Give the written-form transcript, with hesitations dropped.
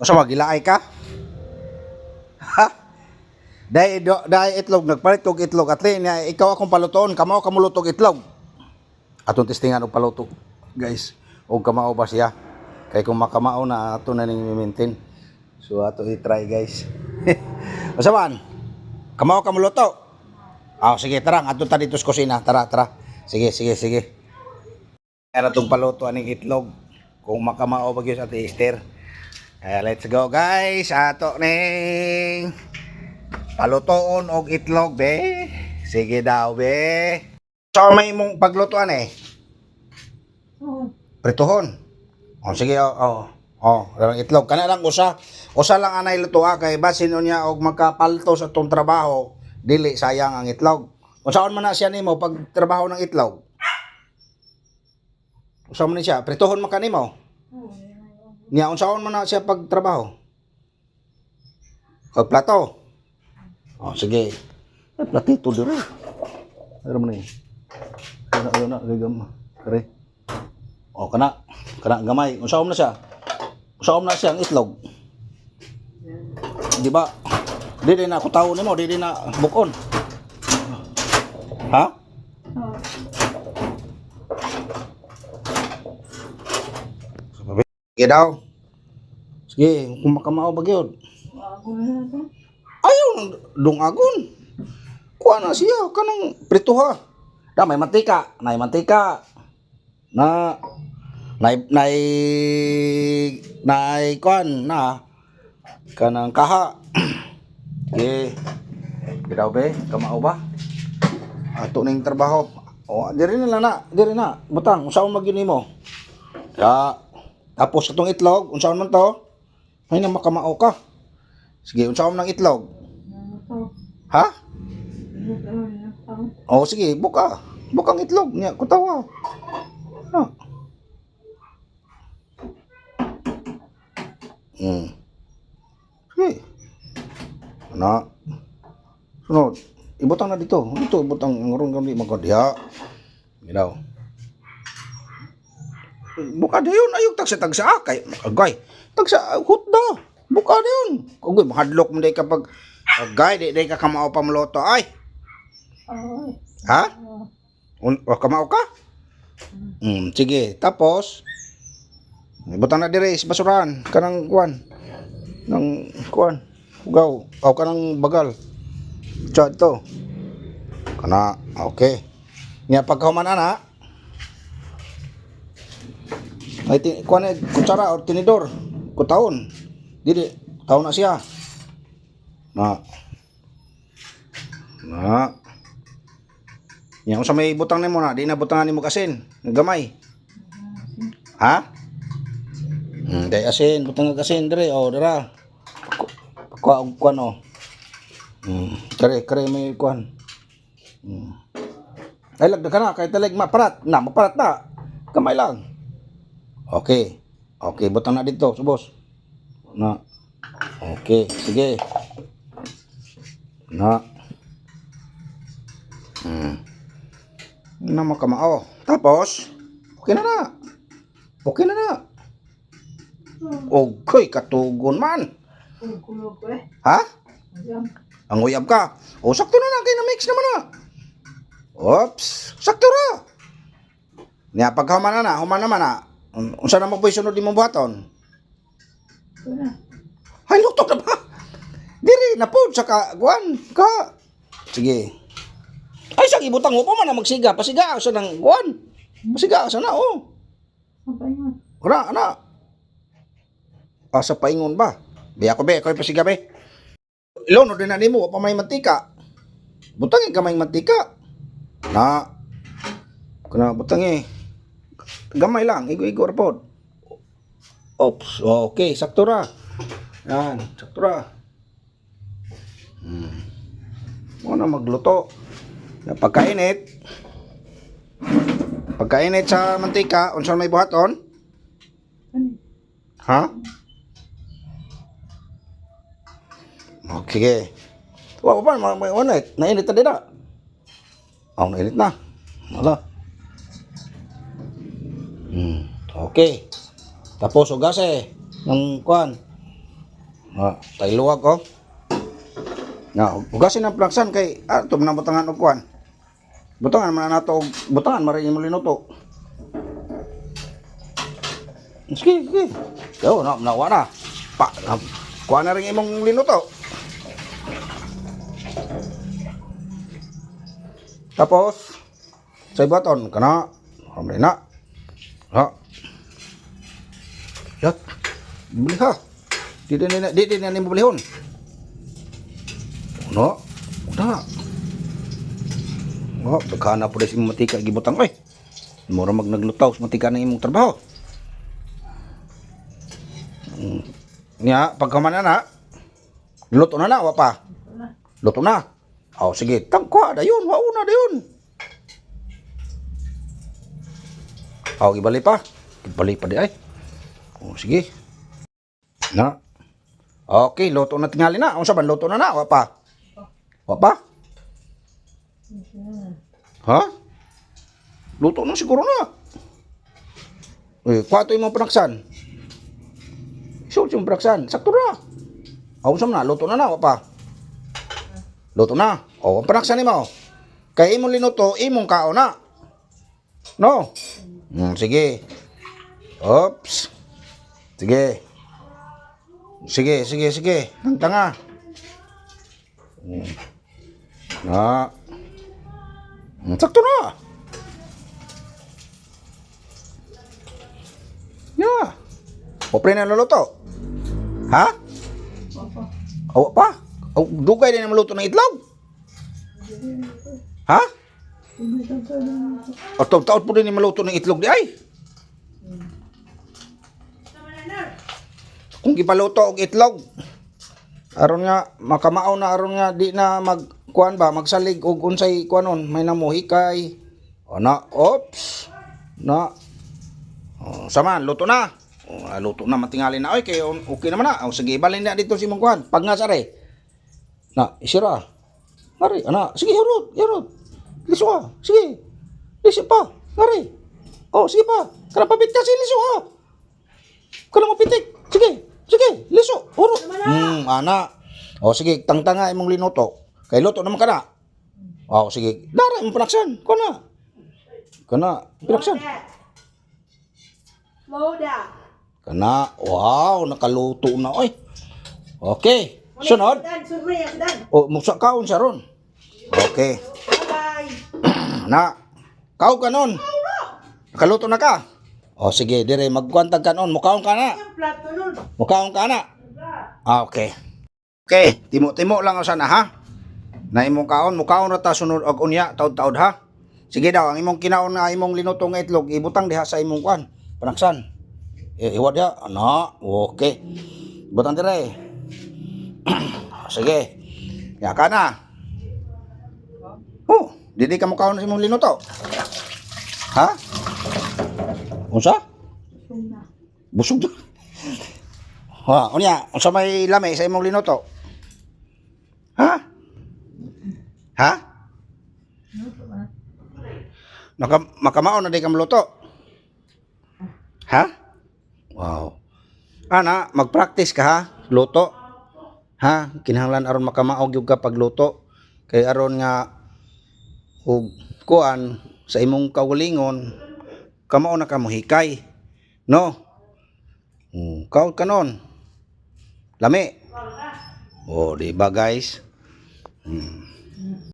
Usa magilaay ka? Ha? Dahil itlog, nagpalit kog itlog. At na ikaw akong palutoon, kamao kamulutog itlog. Atong testingan og paluto, guys. Og kamao ba siya? Kay kung makamao na ato na ning i-maintain. So ato i-try, guys. Usa man? Kamao kamuluto. Sige, tara, ato ta dito sa kusina. Tara. Sige. Era tong paluto aning itlog. Kung makamao ba gyud sa Ate Esther. Kaya let's go, guys. Ato ning palutoon og itlog, be. Sige daw, be. So may mong paglutuan eh. Prituhon. Sige, itlog kana lang usa lang anay lutua kay basin unya og magkapalto sa tong trabaho, dili sayang ang itlog. Unsaon man na siya nimo pag trabaho ng itlog? Unsaon man siya? Prituhon man kanimo? Nya unsaon man na siya pag trabaho? Kag plato. Sige. Platito dire. Ano man ni? Kana gagam. Kare. Kana gamay. Unsaon na siya? Unsaon na siya ang itlog? Di ba? Dili na ako tawo nimo, dili na bukon. Ha? Sige daw. Sige, kung makamao ba gyud. Ayaw nang dungagon. Kuha na siya kanang prituha. Da may mantika, na nay kuan na kanang kaha. Okay. Daw be, kamao ba? Ato ning trabaho. Diri na. Butang, unsaon magyud nimo? Ya. Tapos itong itlog, unsaon man to? Ay nang makamao ka. Sige, unsaon man ang itlog? Ha? Sige, buka. Bukang itlog niya, kutawa. Ha? Sige. Ana. Sunod. Ibutang na dito. Dito, ibutang ngurong kami magkadiha. Ginaw. Buka dayon ayog tagsa kay agay. Tagsa hutda. Buka dayon. Kugoy mahadlok mo day kapag agay day ka kamao pamloto ay. Ha? Kamao ka? Sige. Tapos ibutang na dire sa basuran kanang kuan. Nang kuan. Ugaw. Kanang bagal. Chad to. Kana. Okay. Nya pagkahuman ana. Ay kuan kutsara or tinidor. Kutaon. Dili taon na siya. Na. Yang sa may butang nimo na, di na butangan nimo kasin, gamay. Ha? Day asin, butang kasin dire, dira. Kuan Kare may kuan. Ay lagda kana kay talig maparat na. Kamay lang. Okay, butang na dito, subos. Na. Okay, sige. Na. Na makamao. Tapos, okay na. Okay, katugon man. Ha? Ang uyab ka. Sakto na kay na mix naman na. Oops, sakto ra. Nya paghuman naman na. Unsa na mo boy sunod imong buhaton? Ay lutok na ba? Diri na pod sa kuan ka. Sige. Ay sa ibutang mo pa man na magsiga, pasiga sa nang kuan. Pasiga sa na Ora ana. Sa paingon ba? Biya ko pasiga be. Ilono din na nimo pa may mantika. Butangin ka may mantika. Na. Kana butangin. Gamay lang, igo report. Oops, okay, sakto ra. Yan, sakto ra. Muna magluto. Pagkainit sa mantika, unsa may buhaton? Ha? Okay. Wa pa may onit, nainit na dira. Nainit na. Wala. Okay. Tapos ugase ng kuan. Tay luwag oh. Ugasin ang plaksan kay ato na butangan og kuan. Butangan man nato og butangan mari imong linuto. Sige. Yo, nawa na. Kuha na rin imong linuto. Tapos, sa ibaton, kana. Kamay na. Yak. Bili ha. Di na mo bilihon. No? Udah. Daghan na po rin si matika gibutang. Mura naglutaw sa matika na imong trabaho. Nya, pagkamana na, luto na wa pa. Luto na. Sige, tangkwa, dayon, wauna, dayon. Ibali pa. Ibali pa di ay. Sige. Na. Okay, luto na tingali na. Unsa ban luto na wa pa? Wa pa? Ha? Luto na siguro na. Kwato imong panaksan. Isulti yung braksan. Sakto na. Usam na. Luto na wa pa. Luto na. Ang panaksan ni mo. Kaya imong linuto, imong kao na. No? Sige. Oops. Sige. Sige. Tanga. Na. Sakto na. Ya. Opre na luluto. Ha? Awa pa? Dugay din na maluto ng itlog? Ha? Taon po din na maluto ng itlog di ay? Kung gipaluto og itlog, aron nga makamao na aron nga di na magkuan ba magsalig og unsay kuanon may namuhikay. Oops. Saman luto na. Luto na matingali na kay okay naman na. Sige balin na dito si mong kuan. Pag nga sare. Isira. Mari sige yarot. Liso ka. Sige. Liso pa. Mari. Sige pa. Kana pabit kasi liso ha. Kana mo pitik. Sige. Liso. Urot. Ana. Sige tangtanga imong linuto. Kay luto naman kana. Sige. Dara imong panaksan. Kana pinaksan. Moda. Kana, wow, nakaluto na oy. Okay. Sunod. Musa kaon siya ron. Okay. Bye. Kaon ka nun. Nakaluto na ka. Sige, dire magkwantag ka nun. Mukaon ka na. Mukaon ka na. Okay. Okay, timo lang sana ha. Na imong kaon, mukaon ra ta sunod og unya taud-taud ha. Sige daw, ang imong kinaon na imong linuto nga itlog ibutang diha sa imong kwan. Panaksan. Iwat ya, okay. Butang dire. Sige. Ya ka na. Didi ka mo kaon sa imong linuto. Ha? Unsa? Busog na. Unya, unsa may lami sa imong linuto? Ha? Makamaon na di ka maluto. Ha? Wow. Mag-practice ka ha, luto. Ha, kinahanglan aron makamaog gyud ka pagluto. Kay aron nga og kuan sa imong kaugalingon, kamao na ka mohikay. No? Kaon kanon. Lami. Di ba guys?